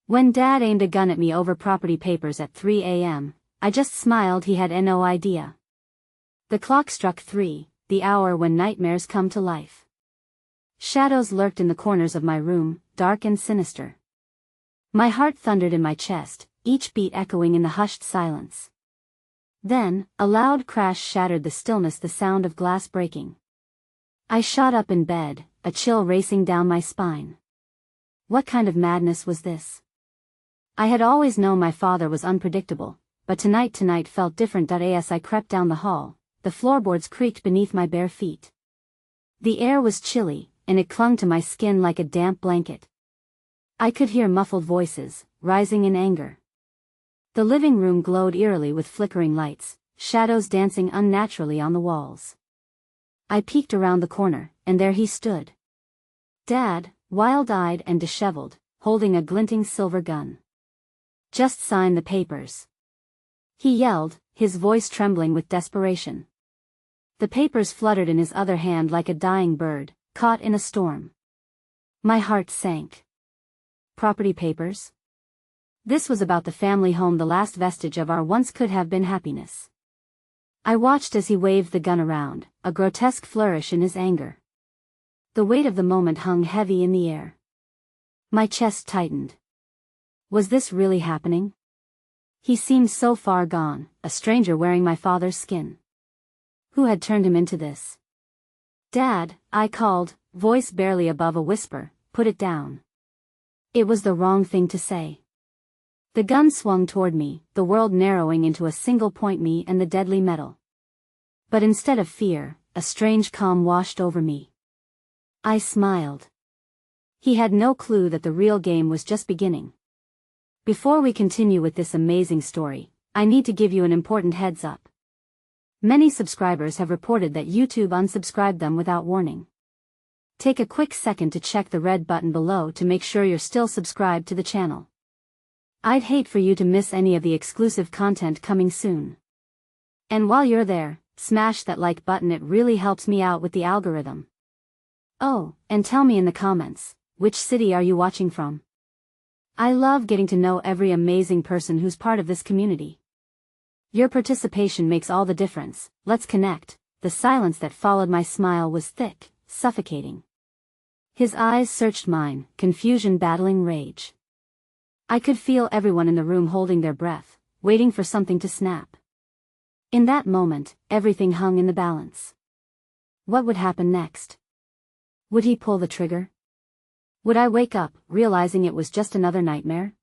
When Dad aimed a gun at me over property papers at 3 a.m., I just smiled. He had no idea. The clock struck 3, the hour when nightmares come to life. Shadows lurked in the corners of my room, dark and sinister. My heart thundered in my chest, each beat echoing in the hushed silence. Then, a loud crash shattered the stillness, the sound of glass breaking. I shot up in bed, a chill racing down my spine. What kind of madness was this? I had always known my father was unpredictable, but tonight felt different. As I crept down the hall, the floorboards creaked beneath my bare feet. The air was chilly, and it clung to my skin like a damp blanket. I could hear muffled voices, rising in anger. The living room glowed eerily with flickering lights, shadows dancing unnaturally on the walls. I peeked around the corner, and there he stood. Dad, wild-eyed and disheveled, holding a glinting silver gun. "Just sign the papers," he yelled, his voice trembling with desperation. The papers fluttered in his other hand like a dying bird, caught in a storm. My heart sank. Property papers? This was about the family home, the last vestige of our once could-have-been happiness. I watched as he waved the gun around, a grotesque flourish in his anger. The weight of the moment hung heavy in the air. My chest tightened. Was this really happening? He seemed so far gone, a stranger wearing my father's skin. Who had turned him into this? "Dad," I called, voice barely above a whisper, "put it down." It was the wrong thing to say. The gun swung toward me, the world narrowing into a single point, me and the deadly metal. But instead of fear, a strange calm washed over me. I smiled. He had no clue that the real game was just beginning. Before we continue with this amazing story, I need to give you an important heads up. Many subscribers have reported that YouTube unsubscribed them without warning. Take a quick second to check the red button below to make sure you're still subscribed to the channel. I'd hate for you to miss any of the exclusive content coming soon. And while you're there, smash that like button, it really helps me out with the algorithm. Oh, and tell me in the comments, which city are you watching from? I love getting to know every amazing person who's part of this community. Your participation makes all the difference. Let's connect. The silence that followed my smile was thick, suffocating. His eyes searched mine, confusion battling rage. I could feel everyone in the room holding their breath, waiting for something to snap. In that moment, everything hung in the balance. What would happen next? Would he pull the trigger? Would I wake up, realizing it was just another nightmare?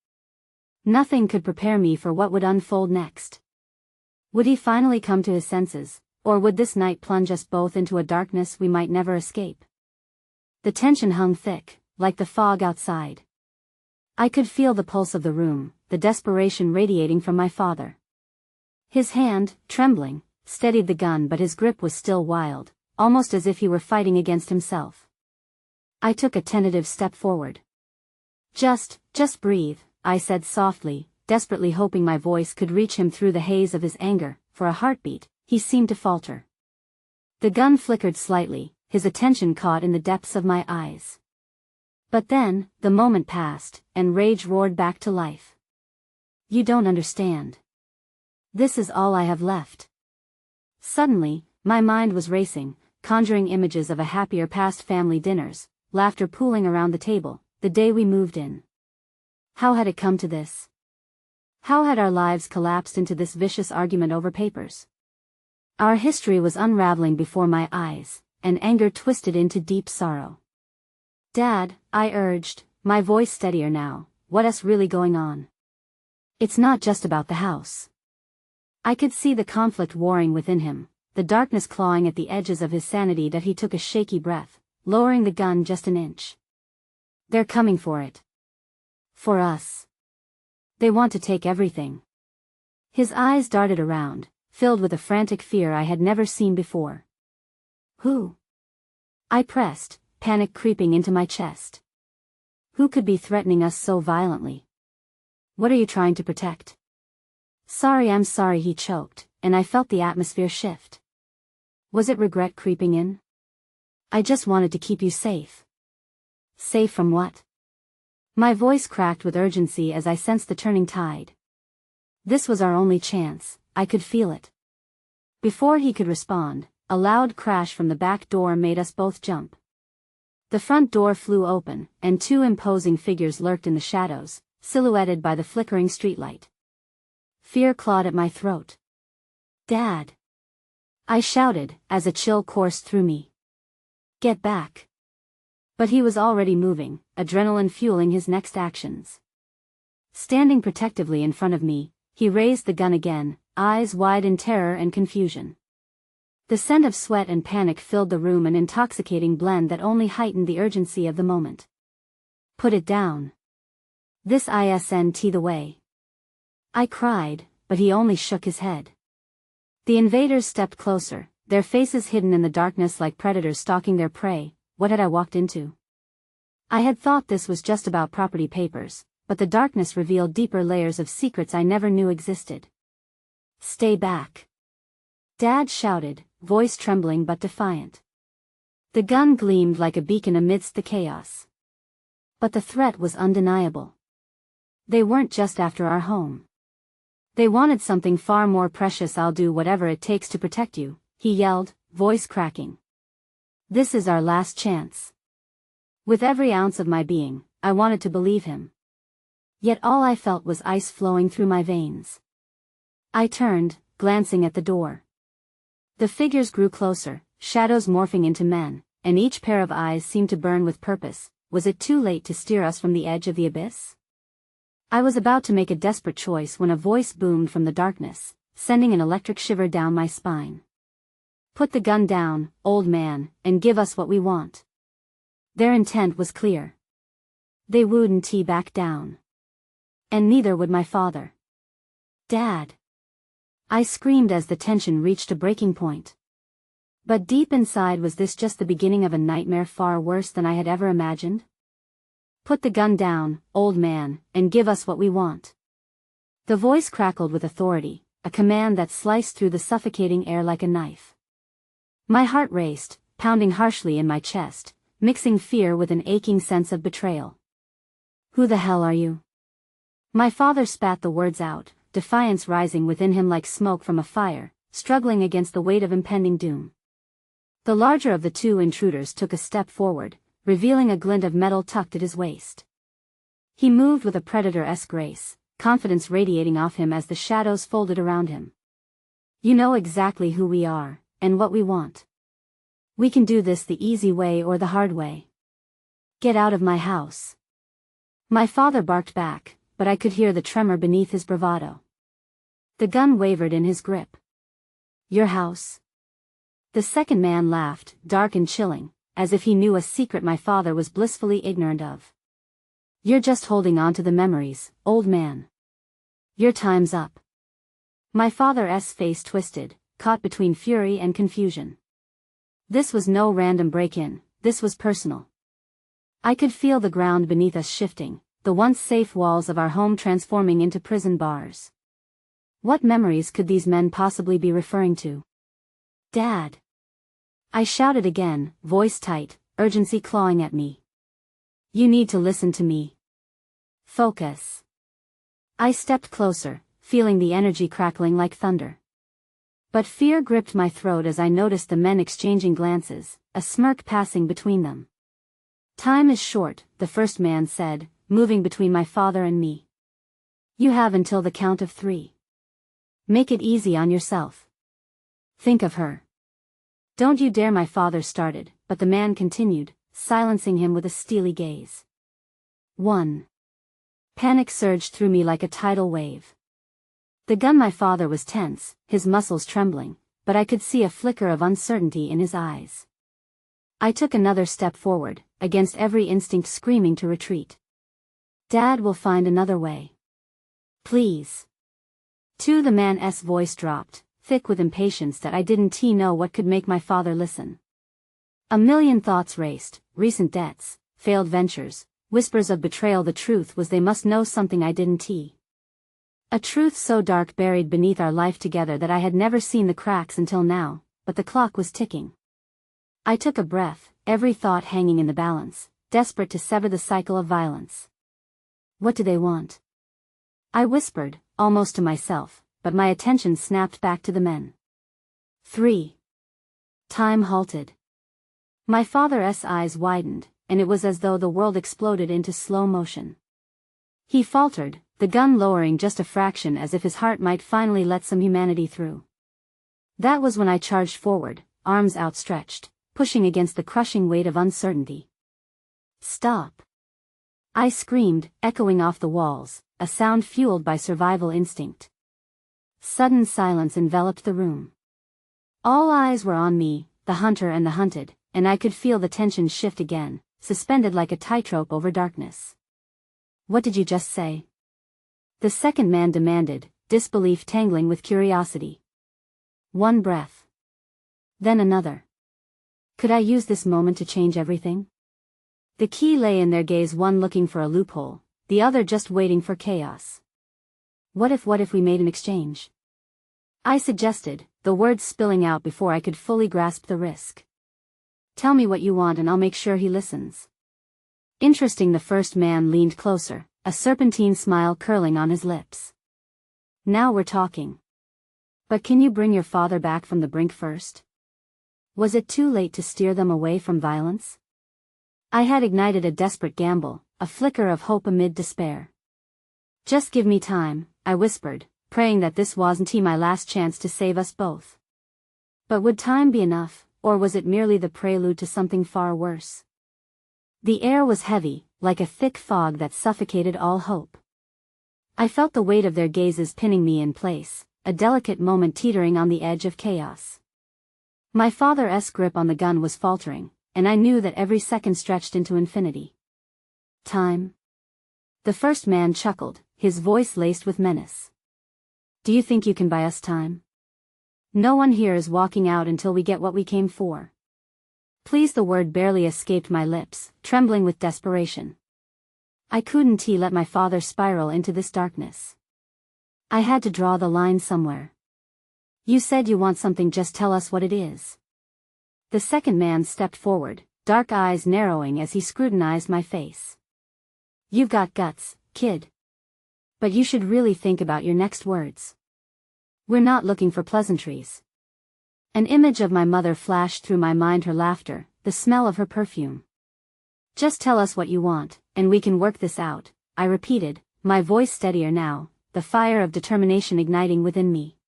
Nothing could prepare me for what would unfold next. Would he finally come to his senses, or would this night plunge us both into a darkness we might never escape? The tension hung thick, like the fog outside. I could feel the pulse of the room, the desperation radiating from my father. His hand, trembling, steadied the gun, but his grip was still wild, almost as if he were fighting against himself. I took a tentative step forward. Just breathe," I said softly, desperately hoping my voice could reach him through the haze of his anger. For a heartbeat, he seemed to falter. The gun flickered slightly, his attention caught in the depths of my eyes. But then, the moment passed, and rage roared back to life. "You don't understand. This is all I have left." Suddenly, my mind was racing, conjuring images of a happier past, family dinners, laughter pooling around the table, the day we moved in. How had it come to this? How had our lives collapsed into this vicious argument over papers? Our history was unraveling before my eyes, and anger twisted into deep sorrow. "Dad," I urged, my voice steadier now, "what's really going on? It's not just about the house." I could see the conflict warring within him, the darkness clawing at the edges of his sanity. That he took a shaky breath, lowering the gun just an inch. "They're coming for it. For us. They want to take everything." His eyes darted around, filled with a frantic fear I had never seen before. "Who?" I pressed, panic creeping into my chest. "Who could be threatening us so violently? What are you trying to protect?" I'm sorry," he choked, and I felt the atmosphere shift. Was it regret creeping in? "I just wanted to keep you safe." "Safe from what?" My voice cracked with urgency as I sensed the turning tide. This was our only chance, I could feel it. Before he could respond, a loud crash from the back door made us both jump. The front door flew open, and two imposing figures lurked in the shadows, silhouetted by the flickering streetlight. Fear clawed at my throat. "Dad!" I shouted, as a chill coursed through me. "Get back!" But he was already moving, adrenaline fueling his next actions. Standing protectively in front of me, he raised the gun again, eyes wide in terror and confusion. The scent of sweat and panic filled the room, an intoxicating blend that only heightened the urgency of the moment. "Put it down. This isn't the way," I cried, but he only shook his head. The invaders stepped closer, their faces hidden in the darkness like predators stalking their prey. What had I walked into? I had thought this was just about property papers, but the darkness revealed deeper layers of secrets I never knew existed. "Stay back!" Dad shouted, voice trembling but defiant. The gun gleamed like a beacon amidst the chaos. But the threat was undeniable. They weren't just after our home. They wanted something far more precious. "I'll do whatever it takes to protect you," he yelled, voice cracking. "This is our last chance." With every ounce of my being, I wanted to believe him. Yet all I felt was ice flowing through my veins. I turned, glancing at the door. The figures grew closer, shadows morphing into men, and each pair of eyes seemed to burn with purpose. Was it too late to steer us from the edge of the abyss? I was about to make a desperate choice when a voice boomed from the darkness, sending an electric shiver down my spine. "Put the gun down, old man, and give us what we want." Their intent was clear. They wouldn't back down. And neither would my father. "Dad!" I screamed as the tension reached a breaking point. But deep inside, was this just the beginning of a nightmare far worse than I had ever imagined? "Put the gun down, old man, and give us what we want." The voice crackled with authority, a command that sliced through the suffocating air like a knife. My heart raced, pounding harshly in my chest, mixing fear with an aching sense of betrayal. "Who the hell are you?" My father spat the words out, defiance rising within him like smoke from a fire, struggling against the weight of impending doom. The larger of the two intruders took a step forward, revealing a glint of metal tucked at his waist. He moved with a predator-esque grace, confidence radiating off him as the shadows folded around him. "You know exactly who we are, and what we want. We can do this the easy way or the hard way. Get out of my house." My father barked back, but I could hear the tremor beneath his bravado. The gun wavered in his grip. "Your house?" The second man laughed, dark and chilling, as if he knew a secret my father was blissfully ignorant of. "You're just holding on to the memories, old man. Your time's up." My father's face twisted, caught between fury and confusion. This was no random break-in, this was personal. I could feel the ground beneath us shifting, the once safe walls of our home transforming into prison bars. What memories could these men possibly be referring to? "Dad!" I shouted again, voice tight, urgency clawing at me. "You need to listen to me. Focus." I stepped closer, feeling the energy crackling like thunder. But fear gripped my throat as I noticed the men exchanging glances, a smirk passing between them. "Time is short," the first man said, moving between my father and me. "You have until the count of 3. Make it easy on yourself. Think of her. Don't you dare." My father started, but the man continued, silencing him with a steely gaze. 1. Panic surged through me like a tidal wave. The gun. My father was tense, his muscles trembling, but I could see a flicker of uncertainty in his eyes. I took another step forward, against every instinct screaming to retreat. "Dad will find another way. Please." 2. The man's voice dropped, thick with impatience that I didn't know what could make my father listen. A million thoughts raced, recent debts, failed ventures, whispers of betrayal. The truth was they must know something I didn't. A truth so dark buried beneath our life together that I had never seen the cracks until now, but the clock was ticking. I took a breath, every thought hanging in the balance, desperate to sever the cycle of violence. What do they want? I whispered, almost to myself, but my attention snapped back to the men. 3. Time halted. My father's eyes widened, and it was as though the world exploded into slow motion. He faltered, the gun lowering just a fraction as if his heart might finally let some humanity through. That was when I charged forward, arms outstretched, pushing against the crushing weight of uncertainty. Stop! I screamed, echoing off the walls, a sound fueled by survival instinct. Sudden silence enveloped the room. All eyes were on me, the hunter and the hunted, and I could feel the tension shift again, suspended like a tightrope over darkness. What did you just say? The second man demanded, disbelief tangling with curiosity. One breath. Then another. Could I use this moment to change everything? The key lay in their gaze, one looking for a loophole, the other just waiting for chaos. What if we made an exchange? I suggested, the words spilling out before I could fully grasp the risk. Tell me what you want and I'll make sure he listens. Interesting. The first man leaned closer, a serpentine smile curling on his lips. Now we're talking. But can you bring your father back from the brink first? Was it too late to steer them away from violence? I had ignited a desperate gamble, a flicker of hope amid despair. Just give me time, I whispered, praying that this wasn't my last chance to save us both. But would time be enough, or was it merely the prelude to something far worse? The air was heavy, like a thick fog that suffocated all hope. I felt the weight of their gazes pinning me in place, a delicate moment teetering on the edge of chaos. My father's grip on the gun was faltering, and I knew that every second stretched into infinity. Time? The first man chuckled, his voice laced with menace. Do you think you can buy us time? No one here is walking out until we get what we came for. Please. The word barely escaped my lips, trembling with desperation. I couldn't let my father spiral into this darkness. I had to draw the line somewhere. You said you want something, just tell us what it is. The second man stepped forward, dark eyes narrowing as he scrutinized my face. You've got guts, kid. But you should really think about your next words. We're not looking for pleasantries. An image of my mother flashed through my mind, her laughter, the smell of her perfume. Just tell us what you want, and we can work this out, I repeated, my voice steadier now, the fire of determination igniting within me.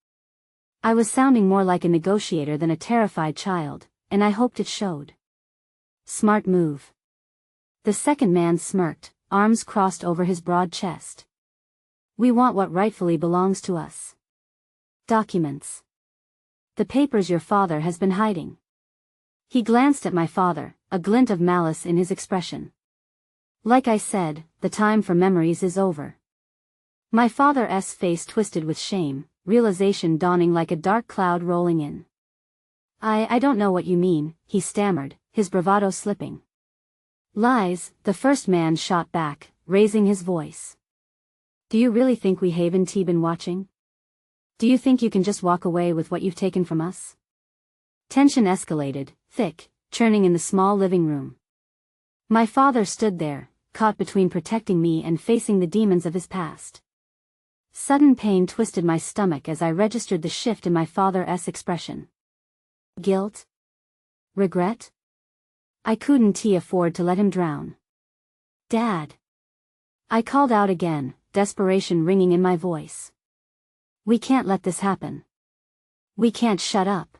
I was sounding more like a negotiator than a terrified child, and I hoped it showed. Smart move. The second man smirked, arms crossed over his broad chest. We want what rightfully belongs to us. Documents. The papers your father has been hiding. He glanced at my father, a glint of malice in his expression. Like I said, the time for memories is over. My father's face twisted with shame, realization dawning like a dark cloud rolling in. I don't know what you mean, he stammered, his bravado slipping. Lies, the first man shot back, raising his voice. Do you really think we haven't been watching? Do you think you can just walk away with what you've taken from us? Tension escalated, thick, churning in the small living room. My father stood there, caught between protecting me and facing the demons of his past. Sudden pain twisted my stomach as I registered the shift in my father's expression. Guilt? Regret? I couldn't afford to let him drown. Dad! I called out again, desperation ringing in my voice. We can't let this happen. We can't shut up.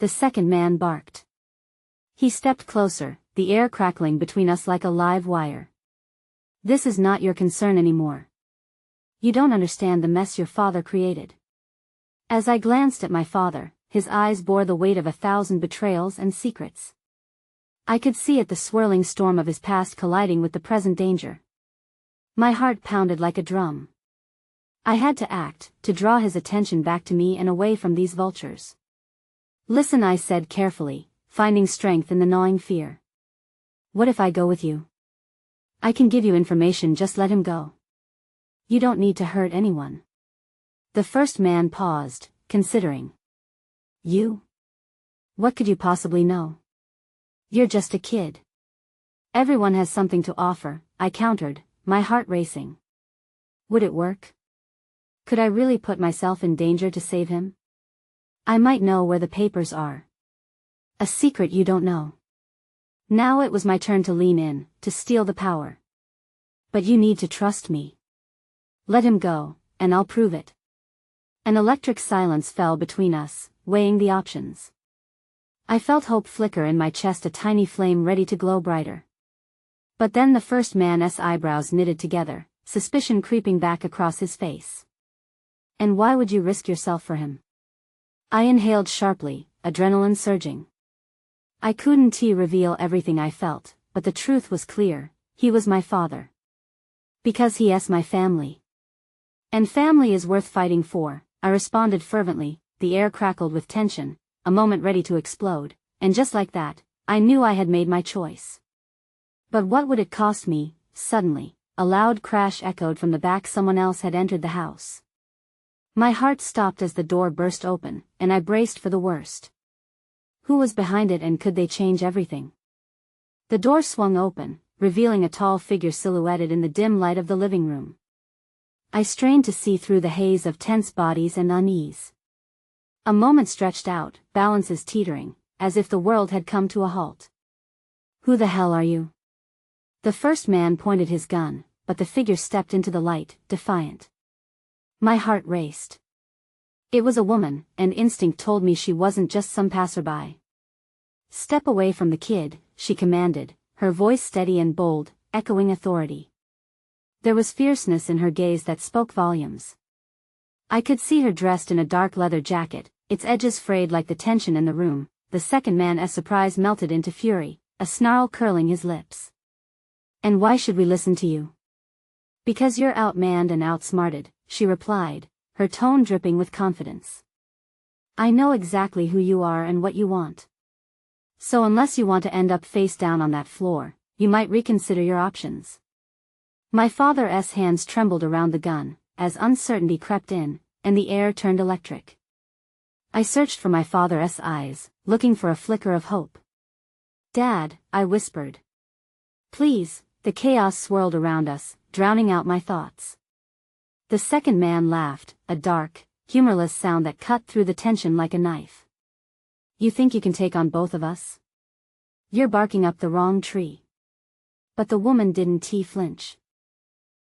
The second man barked. He stepped closer, the air crackling between us like a live wire. This is not your concern anymore. You don't understand the mess your father created. As I glanced at my father, his eyes bore the weight of 1,000 betrayals and secrets. I could see it, the swirling storm of his past colliding with the present danger. My heart pounded like a drum. I had to act, to draw his attention back to me and away from these vultures. Listen, I said carefully, finding strength in the gnawing fear. What if I go with you? I can give you information, just let him go. You don't need to hurt anyone. The first man paused, considering. You? What could you possibly know? You're just a kid. Everyone has something to offer, I countered, my heart racing. Would it work? Could I really put myself in danger to save him? I might know where the papers are. A secret you don't know. Now it was my turn to lean in, to steal the power. But you need to trust me. Let him go, and I'll prove it. An electric silence fell between us, weighing the options. I felt hope flicker in my chest, a tiny flame ready to glow brighter. But then the first man's eyebrows knitted together, suspicion creeping back across his face. And why would you risk yourself for him? I inhaled sharply, adrenaline surging. I couldn't reveal everything I felt, but the truth was clear: he was my father. Because he's my family. And family is worth fighting for, I responded fervently. The air crackled with tension, a moment ready to explode, and just like that, I knew I had made my choice. But what would it cost me? Suddenly, a loud crash echoed from the back. Someone else had entered the house. My heart stopped as the door burst open, and I braced for the worst. Who was behind it, and could they change everything? The door swung open, revealing a tall figure silhouetted in the dim light of the living room. I strained to see through the haze of tense bodies and unease. A moment stretched out, balances teetering, as if the world had come to a halt. Who the hell are you? The first man pointed his gun, but the figure stepped into the light, defiant. My heart raced. It was a woman, and instinct told me she wasn't just some passerby. Step away from the kid, she commanded, her voice steady and bold, echoing authority. There was fierceness in her gaze that spoke volumes. I could see her dressed in a dark leather jacket, its edges frayed like the tension in the room. The second man's surprise melted into fury, a snarl curling his lips. And why should we listen to you? Because you're outmanned and outsmarted, she replied, her tone dripping with confidence. I know exactly who you are and what you want. So unless you want to end up face down on that floor, you might reconsider your options. My father's hands trembled around the gun, as uncertainty crept in, and the air turned electric. I searched for my father's eyes, looking for a flicker of hope. Dad, I whispered. Please. The chaos swirled around us, drowning out my thoughts. The second man laughed, a dark, humorless sound that cut through the tension like a knife. You think you can take on both of us? You're barking up the wrong tree. But the woman didn't flinch.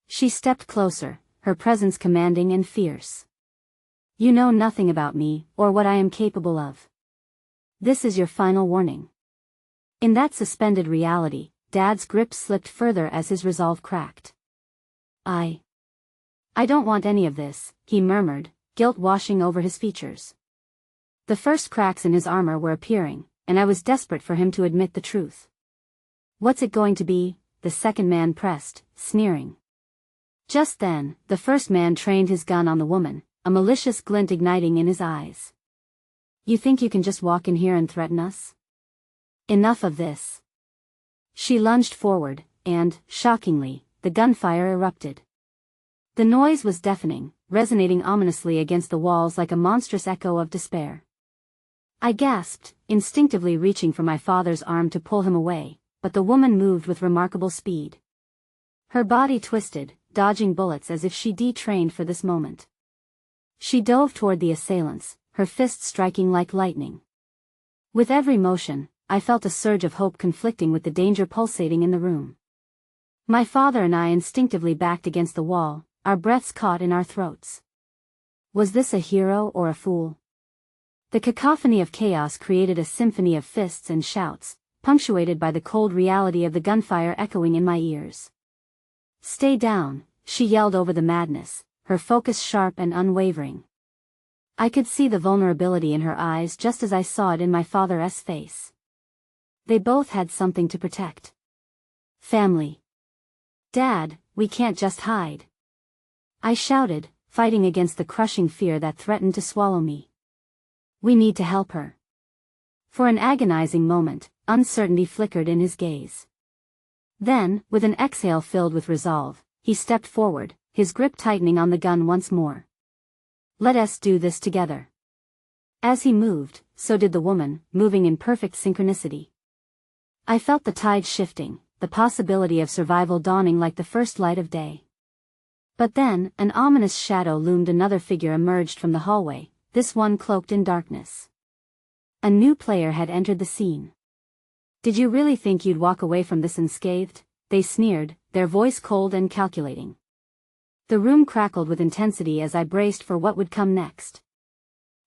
She stepped closer, her presence commanding and fierce. You know nothing about me, or what I am capable of. This is your final warning. In that suspended reality, Dad's grip slipped further as his resolve cracked. I don't want any of this, he murmured, guilt washing over his features. The first cracks in his armor were appearing, and I was desperate for him to admit the truth. What's it going to be? The second man pressed, sneering. Just then, the first man trained his gun on the woman, a malicious glint igniting in his eyes. You think you can just walk in here and threaten us? Enough of this. She lunged forward, and, shockingly, the gunfire erupted. The noise was deafening, resonating ominously against the walls like a monstrous echo of despair. I gasped, instinctively reaching for my father's arm to pull him away, but the woman moved with remarkable speed. Her body twisted, dodging bullets as if she detrained for this moment. She dove toward the assailants, her fists striking like lightning. With every motion, I felt a surge of hope conflicting with the danger pulsating in the room. My father and I instinctively backed against the wall, our breaths caught in our throats. Was this a hero or a fool? The cacophony of chaos created a symphony of fists and shouts, punctuated by the cold reality of the gunfire echoing in my ears. Stay down, she yelled over the madness, her focus sharp and unwavering. I could see the vulnerability in her eyes just as I saw it in my father's face. They both had something to protect. Family. Dad, we can't just hide. I shouted, fighting against the crushing fear that threatened to swallow me. We need to help her. For an agonizing moment, uncertainty flickered in his gaze. Then, with an exhale filled with resolve, he stepped forward, his grip tightening on the gun once more. Let us do this together. As he moved, so did the woman, moving in perfect synchronicity. I felt the tide shifting, the possibility of survival dawning like the first light of day. But then, an ominous shadow loomed. Another figure emerged from the hallway, this one cloaked in darkness. A new player had entered the scene. "Did you really think you'd walk away from this unscathed?" they sneered, their voice cold and calculating. The room crackled with intensity as I braced for what would come next.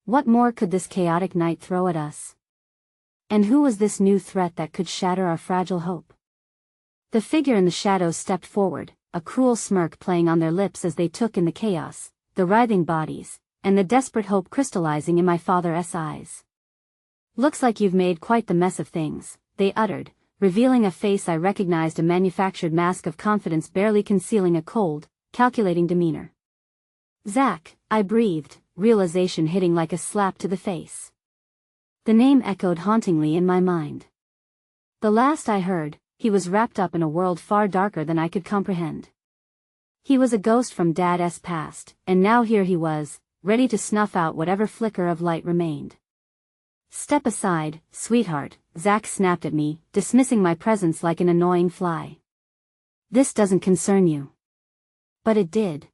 What more could this chaotic night throw at us? And who was this new threat that could shatter our fragile hope? The figure in the shadows stepped forward, a cruel smirk playing on their lips as they took in the chaos, the writhing bodies, and the desperate hope crystallizing in my father's eyes. "Looks like you've made quite the mess of things," they uttered, revealing a face I recognized, a manufactured mask of confidence barely concealing a cold, calculating demeanor. "Zach," I breathed, realization hitting like a slap to the face. The name echoed hauntingly in my mind. The last I heard, he was wrapped up in a world far darker than I could comprehend. He was a ghost from Dad's past, and now here he was, ready to snuff out whatever flicker of light remained. "Step aside, sweetheart," Zach snapped at me, dismissing my presence like an annoying fly. "This doesn't concern you." But it did.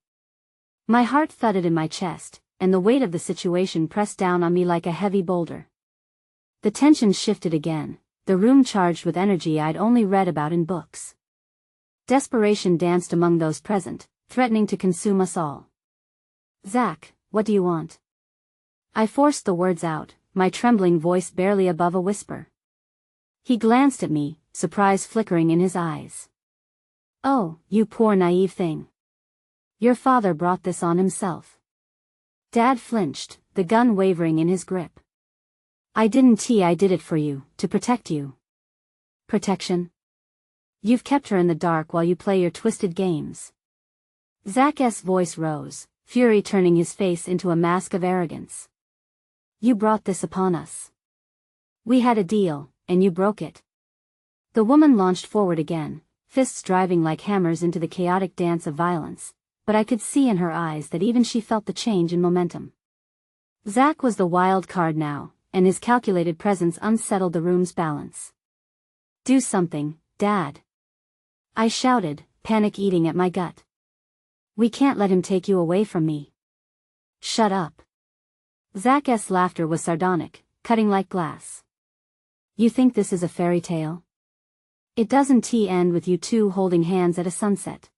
My heart thudded in my chest, and the weight of the situation pressed down on me like a heavy boulder. The tension shifted again, the room charged with energy I'd only read about in books. Desperation danced among those present, threatening to consume us all. "Zach, what do you want?" I forced the words out, my trembling voice barely above a whisper. He glanced at me, surprise flickering in his eyes. "Oh, you poor naive thing. Your father brought this on himself." Dad flinched, the gun wavering in his grip. I did it for you, to protect you." "Protection? You've kept her in the dark while you play your twisted games." Zach's voice rose, fury turning his face into a mask of arrogance. "You brought this upon us. We had a deal, and you broke it." The woman launched forward again, fists driving like hammers into the chaotic dance of violence, but I could see in her eyes that even she felt the change in momentum. Zach was the wild card now, and his calculated presence unsettled the room's balance. "Do something, Dad," I shouted, panic eating at my gut. "We can't let him take you away from me." "Shut up." Zach's laughter was sardonic, cutting like glass. "You think this is a fairy tale? It doesn't end with you two holding hands at a sunset."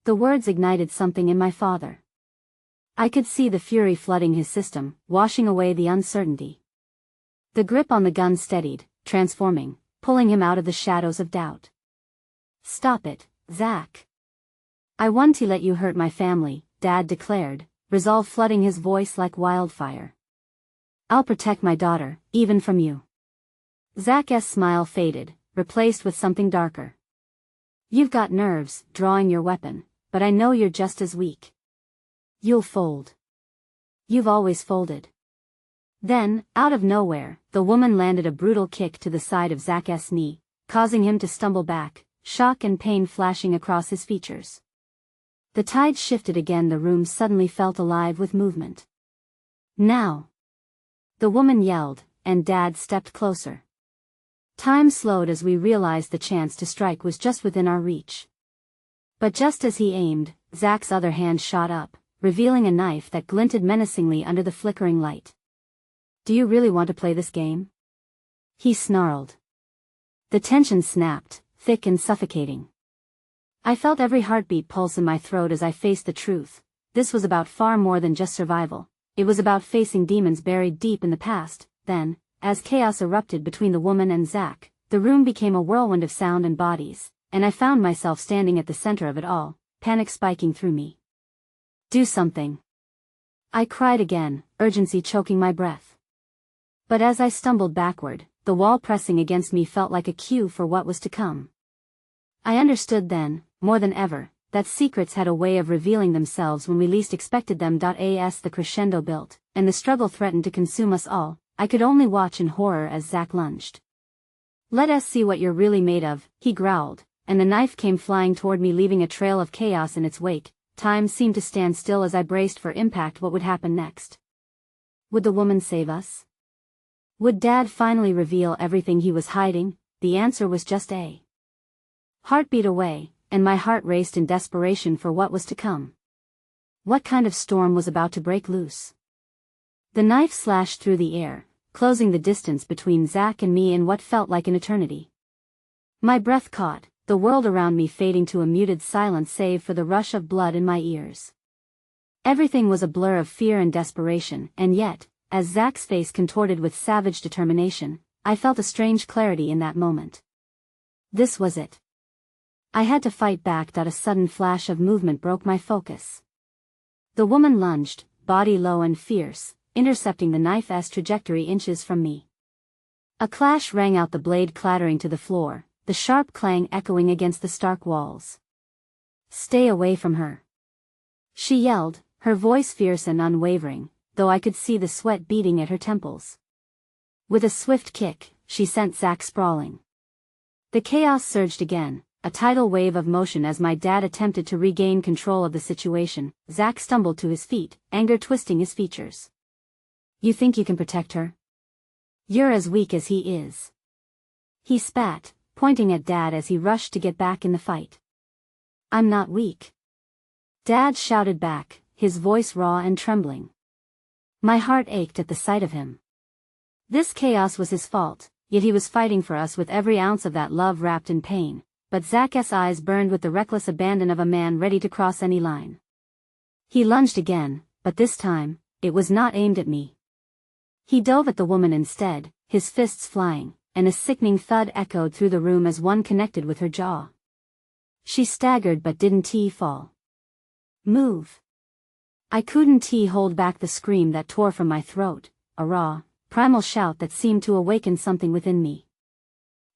The words ignited something in my father. I could see the fury flooding his system, washing away the uncertainty. The grip on the gun steadied, transforming, pulling him out of the shadows of doubt. "Stop it, Zach. I won't let you hurt my family," Dad declared, resolve flooding his voice like wildfire. "I'll protect my daughter, even from you." Zach's smile faded, replaced with something darker. "You've got nerves, drawing your weapon, but I know you're just as weak. You'll fold. You've always folded." Then, out of nowhere, the woman landed a brutal kick to the side of Zach's knee, causing him to stumble back, shock and pain flashing across his features. The tide shifted again. The room suddenly felt alive with movement. "Now!" the woman yelled, and Dad stepped closer. Time slowed as we realized the chance to strike was just within our reach. But just as he aimed, Zach's other hand shot up, revealing a knife that glinted menacingly under the flickering light. "Do you really want to play this game?" he snarled. The tension snapped, thick and suffocating. I felt every heartbeat pulse in my throat as I faced the truth. This was about far more than just survival. It was about facing demons buried deep in the past. Then, as chaos erupted between the woman and Zach, the room became a whirlwind of sound and bodies, and I found myself standing at the center of it all, panic spiking through me. "Do something!" I cried again, urgency choking my breath. But as I stumbled backward, the wall pressing against me felt like a cue for what was to come. I understood then, more than ever, that secrets had a way of revealing themselves when we least expected them. As the crescendo built, and the struggle threatened to consume us all, I could only watch in horror as Zach lunged. "Let us see what you're really made of," he growled, and the knife came flying toward me, leaving a trail of chaos in its wake. Time seemed to stand still as I braced for impact. What would happen next? Would the woman save us? Would Dad finally reveal everything he was hiding? The answer was just a Heartbeat away, and my heart raced in desperation for what was to come. What kind of storm was about to break loose? The knife slashed through the air, closing the distance between Zach and me in what felt like an eternity. My breath caught, the world around me fading to a muted silence save for the rush of blood in my ears. Everything was a blur of fear and desperation, and yet, as Zach's face contorted with savage determination, I felt a strange clarity in that moment. This was it. I had to fight back. A sudden flash of movement broke my focus. The woman lunged, body low and fierce, intercepting the knife's trajectory inches from me. A clash rang out, the blade clattering to the floor, the sharp clang echoing against the stark walls. "Stay away from her," she yelled, her voice fierce and unwavering, though I could see the sweat beading at her temples. With a swift kick, she sent Zach sprawling. The chaos surged again, a tidal wave of motion as my dad attempted to regain control of the situation. Zach stumbled to his feet, anger twisting his features. "You think you can protect her? You're as weak as he is," he spat, pointing at Dad as he rushed to get back in the fight. "I'm not weak," Dad shouted back, his voice raw and trembling. My heart ached at the sight of him. This chaos was his fault, yet he was fighting for us with every ounce of that love wrapped in pain, but Zach's eyes burned with the reckless abandon of a man ready to cross any line. He lunged again, but this time, it was not aimed at me. He dove at the woman instead, his fists flying, and a sickening thud echoed through the room as one connected with her jaw. She staggered but didn't fall. "Move." I couldn't hold back the scream that tore from my throat, a raw, primal shout that seemed to awaken something within me.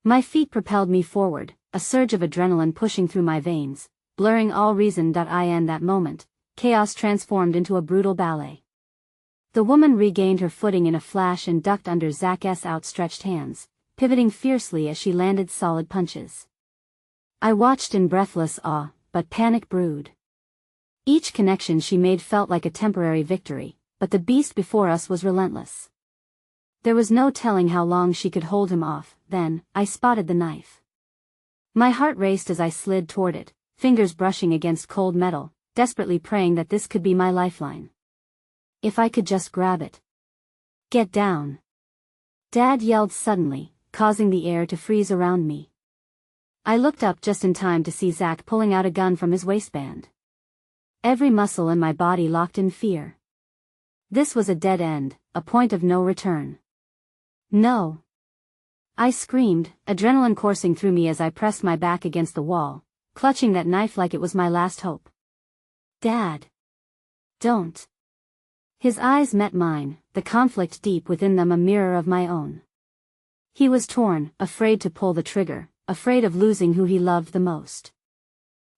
My feet propelled me forward, a surge of adrenaline pushing through my veins, blurring all reason. In that moment, chaos transformed into a brutal ballet. The woman regained her footing in a flash and ducked under Zach's outstretched hands, pivoting fiercely as she landed solid punches. I watched in breathless awe, but panic brewed. Each connection she made felt like a temporary victory, but the beast before us was relentless. There was no telling how long she could hold him off. Then, I spotted the knife. My heart raced as I slid toward it, fingers brushing against cold metal, desperately praying that this could be my lifeline. If I could just grab it. "Get down!" Dad yelled suddenly, causing the air to freeze around me. I looked up just in time to see Zach pulling out a gun from his waistband. Every muscle in my body locked in fear. This was a dead end, a point of no return. "No!" I screamed, adrenaline coursing through me as I pressed my back against the wall, clutching that knife like it was my last hope. "Dad! Don't!" His eyes met mine, the conflict deep within them a mirror of my own. He was torn, afraid to pull the trigger, afraid of losing who he loved the most.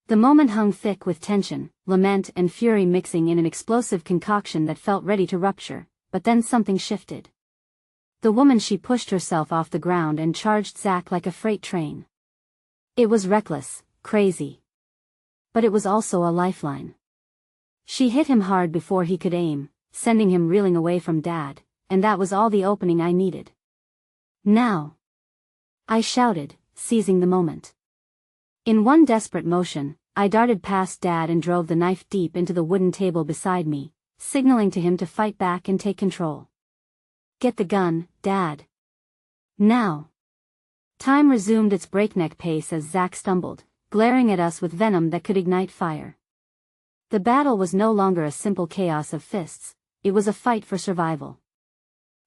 The moment hung thick with tension, lament and fury mixing in an explosive concoction that felt ready to rupture, but then something shifted. The woman, she pushed herself off the ground and charged Zach like a freight train. It was reckless, crazy. But it was also a lifeline. She hit him hard before he could aim, sending him reeling away from Dad, and that was all the opening I needed. "Now!" I shouted, seizing the moment. In one desperate motion, I darted past Dad and drove the knife deep into the wooden table beside me, signaling to him to fight back and take control. "Get the gun, Dad. Now!" Time resumed its breakneck pace as Zach stumbled, glaring at us with venom that could ignite fire. The battle was no longer a simple chaos of fists, it was a fight for survival.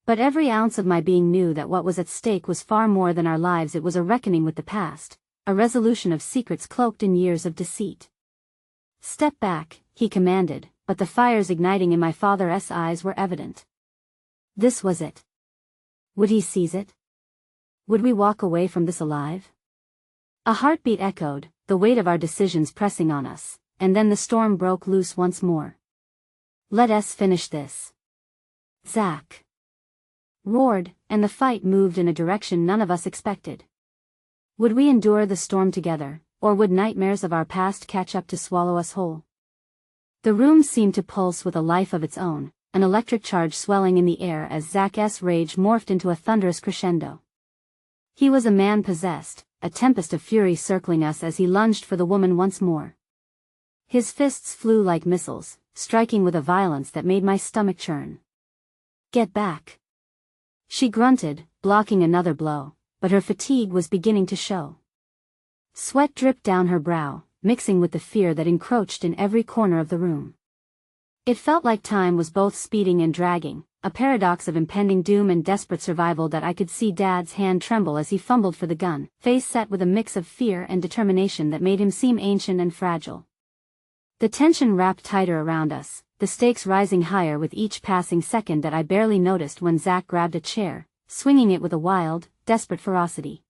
But every ounce of my being knew that what was at stake was far more than our lives. It was a reckoning with the past, a resolution of secrets cloaked in years of deceit. "Step back," he commanded, but the fires igniting in my father's eyes were evident. This was it. Would he seize it? Would we walk away from this alive? A heartbeat echoed, the weight of our decisions pressing on us, and then the storm broke loose once more. "Let us finish this!" Zach roared, and the fight moved in a direction none of us expected. Would we endure the storm together, or would nightmares of our past catch up to swallow us whole? The room seemed to pulse with a life of its own, an electric charge swelling in the air as Zach's rage morphed into a thunderous crescendo. He was a man possessed, a tempest of fury circling us as he lunged for the woman once more. His fists flew like missiles, striking with a violence that made my stomach churn. "Get back!" She grunted, blocking another blow, but her fatigue was beginning to show. Sweat dripped down her brow, mixing with the fear that encroached in every corner of the room. It felt like time was both speeding and dragging, a paradox of impending doom and desperate survival that I could see Dad's hand tremble as he fumbled for the gun, face set with a mix of fear and determination that made him seem ancient and fragile. The tension wrapped tighter around us, the stakes rising higher with each passing second that I barely noticed when Zack grabbed a chair, swinging it with a wild, desperate ferocity.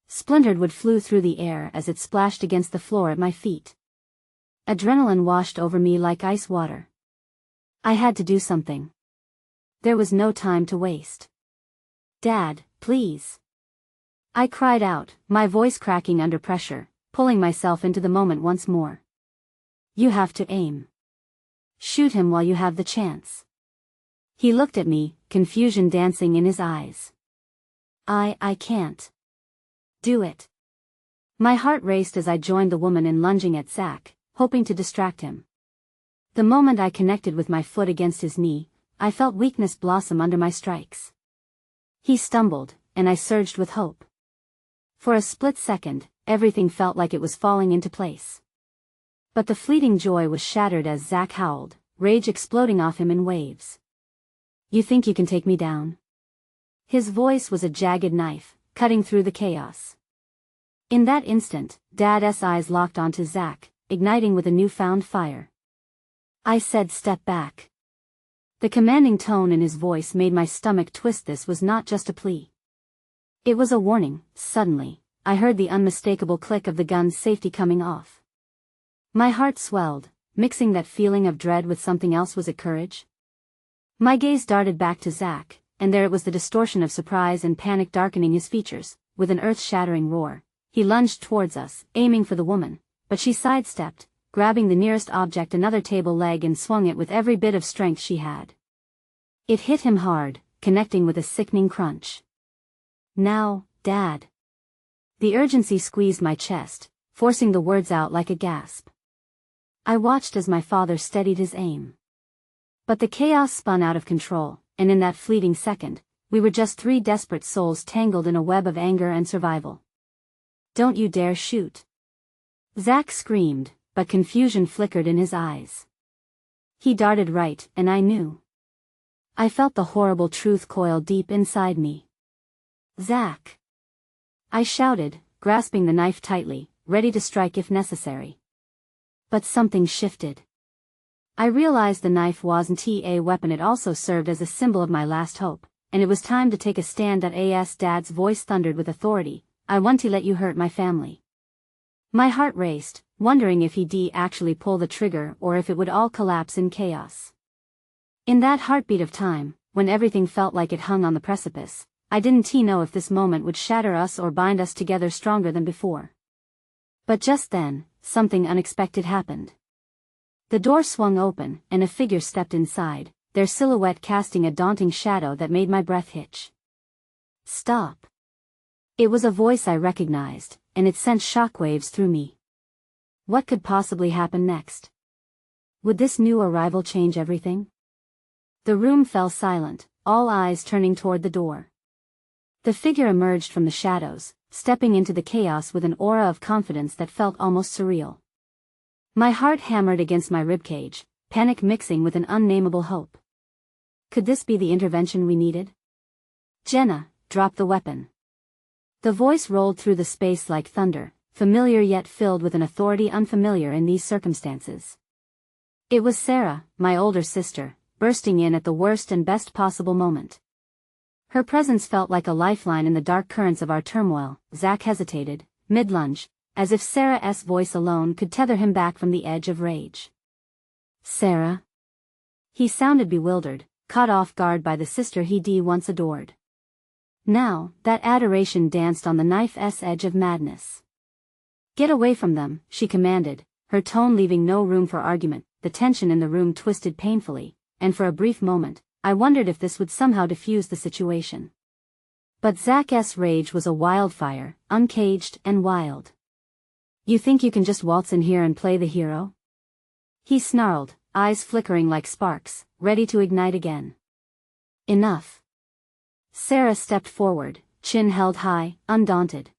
Splintered wood flew through the air as it splashed against the floor at my feet. Adrenaline washed over me like ice water. I had to do something. There was no time to waste. "Dad, please!" I cried out, my voice cracking under pressure, pulling myself into the moment once more. "You have to aim. Shoot him while you have the chance." He looked at me, confusion dancing in his eyes. I can't. Do it." My heart raced as I joined the woman in lunging at Zack, hoping to distract him. The moment I connected with my foot against his knee, I felt weakness blossom under my strikes. He stumbled, and I surged with hope. For a split second, everything felt like it was falling into place. But the fleeting joy was shattered as Zack howled, rage exploding off him in waves. "You think you can take me down?" His voice was a jagged knife, cutting through the chaos. In that instant, Dad's eyes locked onto Zack, igniting with a newfound fire. I said, "Step back." The commanding tone in his voice made my stomach twist. This was not just a plea. It was a warning. Suddenly, I heard the unmistakable click of the gun's safety coming off. My heart swelled, mixing that feeling of dread with something else. Was it courage? My gaze darted back to Zack, and there it was, the distortion of surprise and panic darkening his features. With an earth-shattering roar, he lunged towards us, aiming for the woman, but she sidestepped, grabbing the nearest object, another table leg, and swung it with every bit of strength she had. It hit him hard, connecting with a sickening crunch. "Now, Dad." The urgency squeezed my chest, forcing the words out like a gasp. I watched as my father steadied his aim. But the chaos spun out of control, and in that fleeting second, we were just three desperate souls tangled in a web of anger and survival. "Don't you dare shoot!" Zack screamed, but confusion flickered in his eyes. He darted right, and I knew. I felt the horrible truth coil deep inside me. "Zack!" I shouted, grasping the knife tightly, ready to strike if necessary. But something shifted. I realized the knife wasn't a weapon. It also served as a symbol of my last hope, and it was time to take a stand. Dad's voice thundered with authority. "I won't let you hurt my family." My heart raced, wondering if he'd actually pull the trigger or if it would all collapse in chaos. In that heartbeat of time, when everything felt like it hung on the precipice, I didn't know if this moment would shatter us or bind us together stronger than before. But just then, something unexpected happened. The door swung open, and a figure stepped inside, their silhouette casting a daunting shadow that made my breath hitch. "Stop." It was a voice I recognized, and it sent shockwaves through me. What could possibly happen next? Would this new arrival change everything? The room fell silent, all eyes turning toward the door. The figure emerged from the shadows, stepping into the chaos with an aura of confidence that felt almost surreal. My heart hammered against my ribcage, panic mixing with an unnameable hope. Could this be the intervention we needed? "Jenna, drop the weapon." The voice rolled through the space like thunder, familiar yet filled with an authority unfamiliar in these circumstances. It was Sarah, my older sister, bursting in at the worst and best possible moment. Her presence felt like a lifeline in the dark currents of our turmoil. Zack hesitated, mid-lunge, as if Sarah's voice alone could tether him back from the edge of rage. "Sarah?" He sounded bewildered, caught off guard by the sister he'd once adored. Now, that adoration danced on the knife's edge of madness. "Get away from them," she commanded, her tone leaving no room for argument. The tension in the room twisted painfully, and for a brief moment, I wondered if this would somehow defuse the situation. But Zach's rage was a wildfire, uncaged and wild. You think you can just waltz in here and play the hero? He snarled, eyes flickering like sparks, ready to ignite again. Enough. Sarah stepped forward, chin held high, undaunted.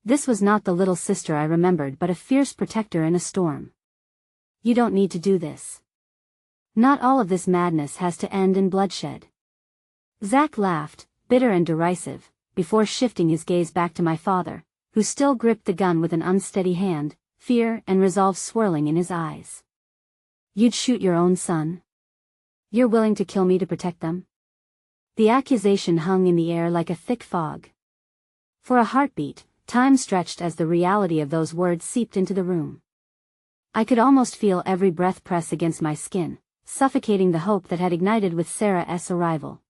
This was not the little sister I remembered but a fierce protector in a storm. You don't need to do this. Not all of this madness has to end in bloodshed. Zach laughed, bitter and derisive, before shifting his gaze back to my father, who still gripped the gun with an unsteady hand, fear and resolve swirling in his eyes. You'd shoot your own son? You're willing to kill me to protect them? The accusation hung in the air like a thick fog. For a heartbeat, time stretched as the reality of those words seeped into the room. I could almost feel every breath press against my skin, suffocating the hope that had ignited with Sarah's arrival.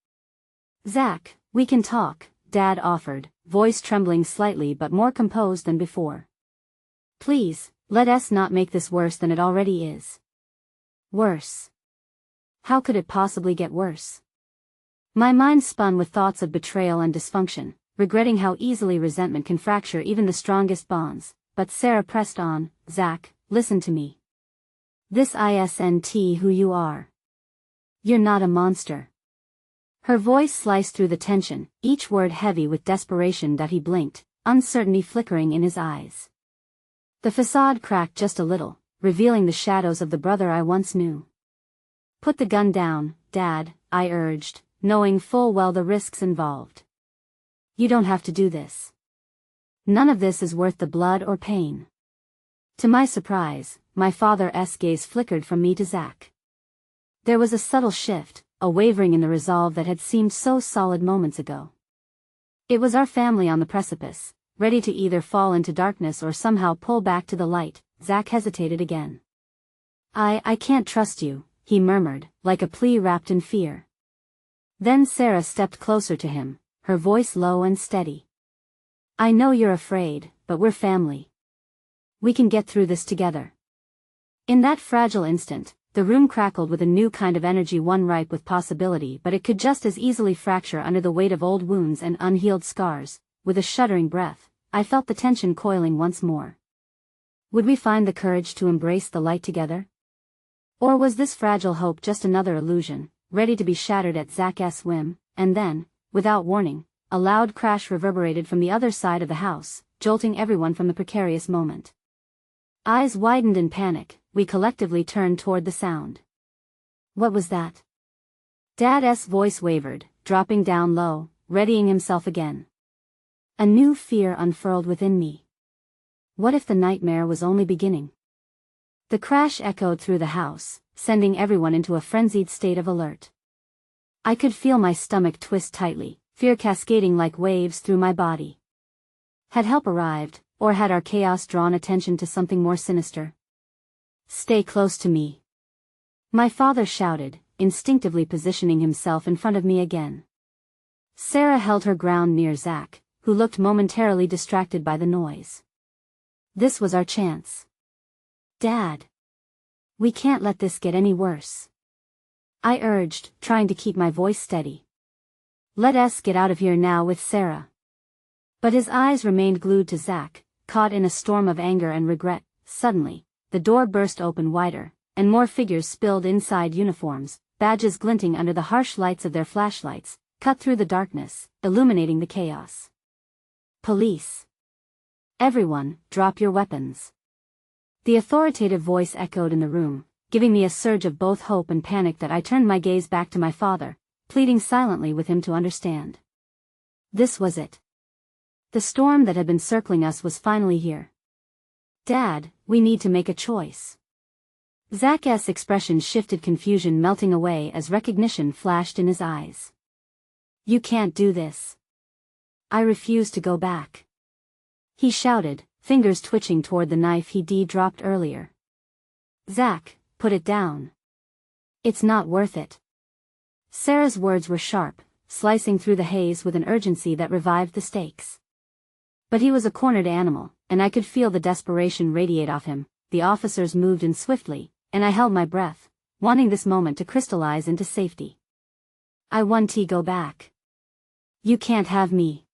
Zach, we can talk, Dad offered, voice trembling slightly but more composed than before. Please, let us not make this worse than it already is. Worse? How could it possibly get worse? My mind spun with thoughts of betrayal and dysfunction, regretting how easily resentment can fracture even the strongest bonds, but Sarah pressed on. Zach, listen to me. This isn't who you are. You're not a monster. Her voice sliced through the tension, each word heavy with desperation that he blinked, uncertainty flickering in his eyes. The facade cracked just a little, revealing the shadows of the brother I once knew. Put the gun down, Dad, I urged, knowing full well the risks involved. You don't have to do this. None of this is worth the blood or pain. To my surprise, my father's gaze flickered from me to Zach. There was a subtle shift, a wavering in the resolve that had seemed so solid moments ago. It was our family on the precipice, ready to either fall into darkness or somehow pull back to the light. Zach hesitated again. I can't trust you, he murmured, like a plea wrapped in fear. Then Sarah stepped closer to him, her voice low and steady. I know you're afraid, but we're family. We can get through this together. In that fragile instant, the room crackled with a new kind of energy, one ripe with possibility, but it could just as easily fracture under the weight of old wounds and unhealed scars. With a shuddering breath, I felt the tension coiling once more. Would we find the courage to embrace the light together? Or was this fragile hope just another illusion, ready to be shattered at Zach's whim? And then, without warning, a loud crash reverberated from the other side of the house, jolting everyone from the precarious moment. Eyes widened in panic, we collectively turned toward the sound. What was that? Dad's voice wavered, dropping down low, readying himself again. A new fear unfurled within me. What if the nightmare was only beginning? The crash echoed through the house, sending everyone into a frenzied state of alert. I could feel my stomach twist tightly, fear cascading like waves through my body. Had help arrived, or had our chaos drawn attention to something more sinister? Stay close to me. My father shouted, instinctively positioning himself in front of me again. Sarah held her ground near Zach, who looked momentarily distracted by the noise. This was our chance. Dad. We can't let this get any worse. I urged, trying to keep my voice steady. Let us get out of here now with Sarah. But his eyes remained glued to Zach, caught in a storm of anger and regret. Suddenly, the door burst open wider, and more figures spilled inside uniforms, badges glinting under the harsh lights of their flashlights, cut through the darkness, illuminating the chaos. Police. Everyone, drop your weapons. The authoritative voice echoed in the room, giving me a surge of both hope and panic that I turned my gaze back to my father, pleading silently with him to understand. This was it. The storm that had been circling us was finally here. Dad, we need to make a choice. Zach's expression shifted, confusion melting away as recognition flashed in his eyes. You can't do this. I refuse to go back. He shouted, fingers twitching toward the knife he dropped earlier. Zach, put it down. It's not worth it. Sarah's words were sharp, slicing through the haze with an urgency that revived the stakes. But he was a cornered animal, and I could feel the desperation radiate off him. The officers moved in swiftly, and I held my breath, wanting this moment to crystallize into safety. I want to go back. You can't have me.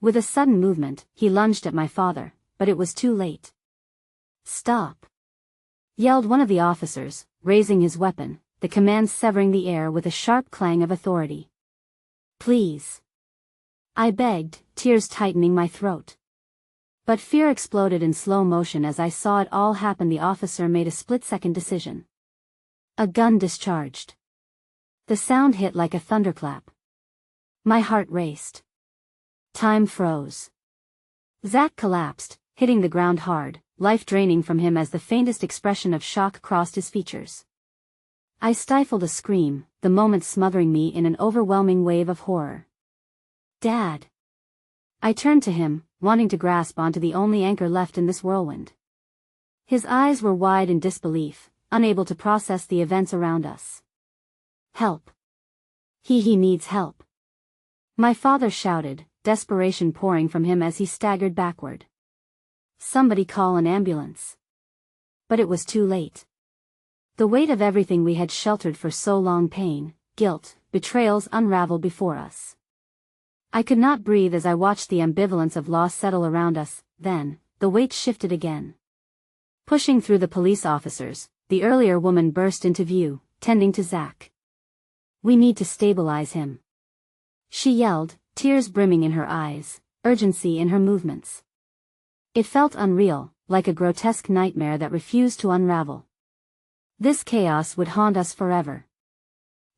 With a sudden movement, he lunged at my father, but it was too late. Stop! Yelled one of the officers, raising his weapon, the command severing the air with a sharp clang of authority. Please! I begged, tears tightening my throat. But fear exploded in slow motion as I saw it all happen. The officer made a split-second decision. A gun discharged. The sound hit like a thunderclap. My heart raced. Time froze. Zach collapsed, hitting the ground hard, life draining from him as the faintest expression of shock crossed his features. I stifled a scream, the moment smothering me in an overwhelming wave of horror. Dad! I turned to him, wanting to grasp onto the only anchor left in this whirlwind. His eyes were wide in disbelief, unable to process the events around us. Help! He needs help. My father shouted, desperation pouring from him as he staggered backward. Somebody call an ambulance. But it was too late. The weight of everything we had sheltered for so long, pain, guilt, betrayals, unraveled before us. I could not breathe as I watched the ambivalence of loss settle around us. Then, the weight shifted again. Pushing through the police officers, the earlier woman burst into view, tending to Zach. We need to stabilize him. She yelled, tears brimming in her eyes, urgency in her movements. It felt unreal, like a grotesque nightmare that refused to unravel. This chaos would haunt us forever.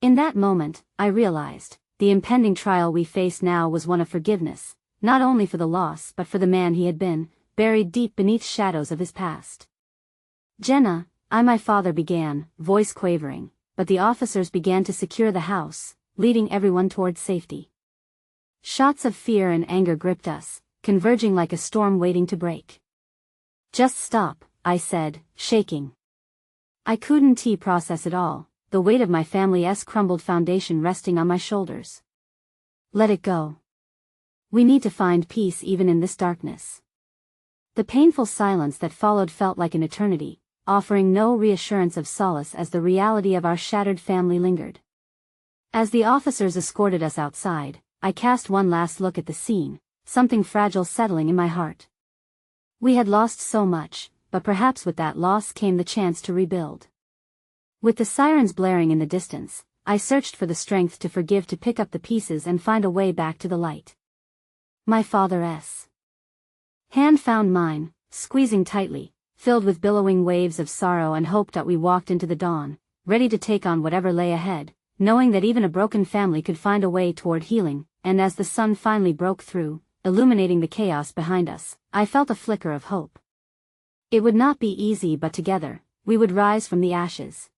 In that moment, I realized, the impending trial we faced now was one of forgiveness, not only for the loss but for the man he had been, buried deep beneath shadows of his past. Jenna, my father began, voice quavering, but the officers began to secure the house, leading everyone towards safety. Shots of fear and anger gripped us, converging like a storm waiting to break. Just stop, I said, shaking. I couldn't process it all, the weight of my family's crumbled foundation resting on my shoulders. Let it go. We need to find peace even in this darkness. The painful silence that followed felt like an eternity, offering no reassurance of solace as the reality of our shattered family lingered. As the officers escorted us outside, I cast one last look at the scene, something fragile settling in my heart. We had lost so much, but perhaps with that loss came the chance to rebuild. With the sirens blaring in the distance, I searched for the strength to forgive, to pick up the pieces and find a way back to the light. My father's hand found mine, squeezing tightly, filled with billowing waves of sorrow and hope. That we walked into the dawn, ready to take on whatever lay ahead, knowing that even a broken family could find a way toward healing. And as the sun finally broke through, illuminating the chaos behind us, I felt a flicker of hope. It would not be easy, but together, we would rise from the ashes.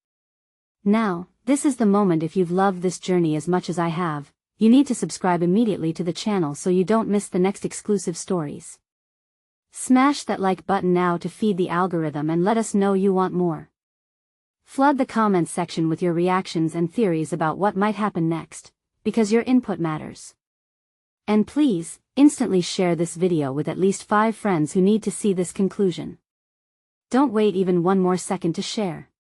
Now, this is the moment. If you've loved this journey as much as I have, you need to subscribe immediately to the channel so you don't miss the next exclusive stories. Smash that like button now to feed the algorithm and let us know you want more. Flood the comments section with your reactions and theories about what might happen next, because your input matters. And please, instantly share this video with at least 5 friends who need to see this conclusion. Don't wait even one more second to share.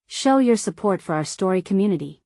Show your support for our story community.